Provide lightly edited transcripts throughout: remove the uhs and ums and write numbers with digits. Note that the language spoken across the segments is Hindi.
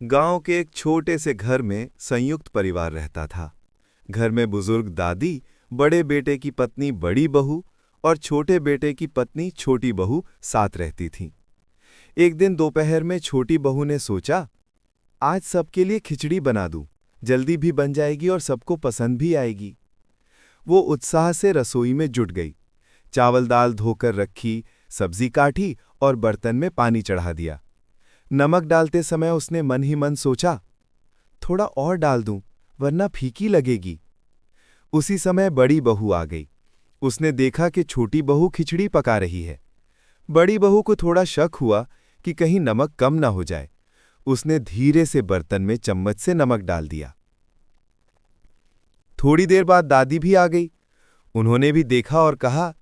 गांव के एक छोटे से घर में संयुक्त परिवार रहता था। घर में बुजुर्ग दादी, बड़े बेटे की पत्नी बड़ी बहू और छोटे बेटे की पत्नी छोटी बहू साथ रहती थीं। एक दिन दोपहर में छोटी बहू ने सोचा, आज सबके लिए खिचड़ी बना दूं, जल्दी भी बन जाएगी और सबको पसंद भी आएगी। वो उत्साह से रसोई में जुट गई। चावल दाल धोकर रखी, सब्जी काटी और बर्तन में पानी चढ़ा दिया। नमक डालते समय उसने मन ही मन सोचा, थोड़ा और डाल दूं, वरना फीकी लगेगी। उसी समय बड़ी बहू आ गई। उसने देखा कि छोटी बहू खिचड़ी पका रही है। बड़ी बहू को थोड़ा शक हुआ कि कहीं नमक कम ना हो जाए। उसने धीरे से बर्तन में चम्मच से नमक डाल दिया। थोड़ी देर बाद दादी भी आ गई। उन्होंने भी देखा और कहा,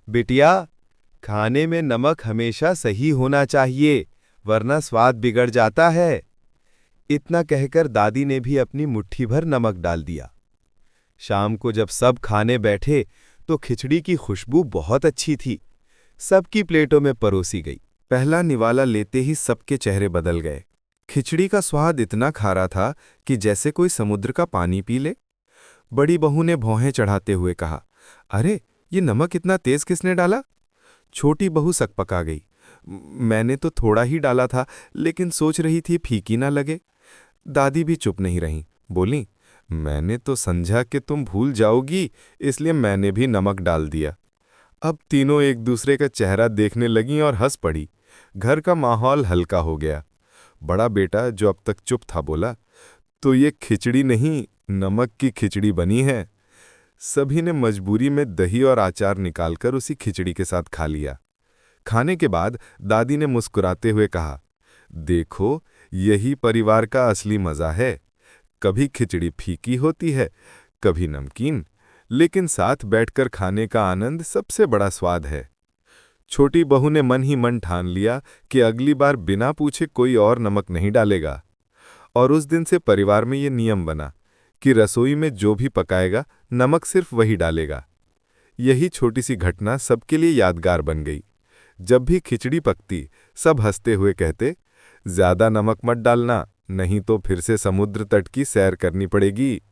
बिटिया, खाने में नमक हमेशा सही होना चाहिए, वरना स्वाद बिगड़ जाता है। इतना कहकर दादी ने भी अपनी मुट्ठी भर नमक डाल दिया। शाम को जब सब खाने बैठे तो खिचड़ी की खुशबू बहुत अच्छी थी। सबकी प्लेटों में परोसी गई। पहला निवाला लेते ही सबके चेहरे बदल गए। खिचड़ी का स्वाद इतना खारा था कि जैसे कोई समुद्र का पानी पी ले। बड़ी बहू ने भौहें चढ़ाते हुए कहा, अरे, ये नमक इतना तेज किसने डाला? छोटी बहू सकपका गई। मैंने तो थोड़ा ही डाला था, लेकिन सोच रही थी फीकी ना लगे। दादी भी चुप नहीं रहीं, बोली, मैंने तो समझा कि तुम भूल जाओगी, इसलिए मैंने भी नमक डाल दिया। अब तीनों एक दूसरे का चेहरा देखने लगीं और हंस पड़ी। घर का माहौल हल्का हो गया। बड़ा बेटा, जो अब तक चुप था, बोला, तो ये खिचड़ी नहीं, नमक की खिचड़ी बनी है। सभी ने मजबूरी में दही और अचार निकालकर उसी खिचड़ी के साथ खा लिया। खाने के बाद दादी ने मुस्कुराते हुए कहा, देखो, यही परिवार का असली मजा है। कभी खिचड़ी फीकी होती है, कभी नमकीन, लेकिन साथ बैठकर खाने का आनंद सबसे बड़ा स्वाद है। छोटी बहू ने मन ही मन ठान लिया कि अगली बार बिना पूछे कोई और नमक नहीं डालेगा। और उस दिन से परिवार में ये नियम बना कि रसोई में जो भी पकाएगा, नमक सिर्फ वही डालेगा। यही छोटी सी घटना सबके लिए यादगार बन गई। जब भी खिचड़ी पकती, सब हंसते हुए कहते, ज्यादा नमक मत डालना, नहीं तो फिर से समुद्र तट की सैर करनी पड़ेगी।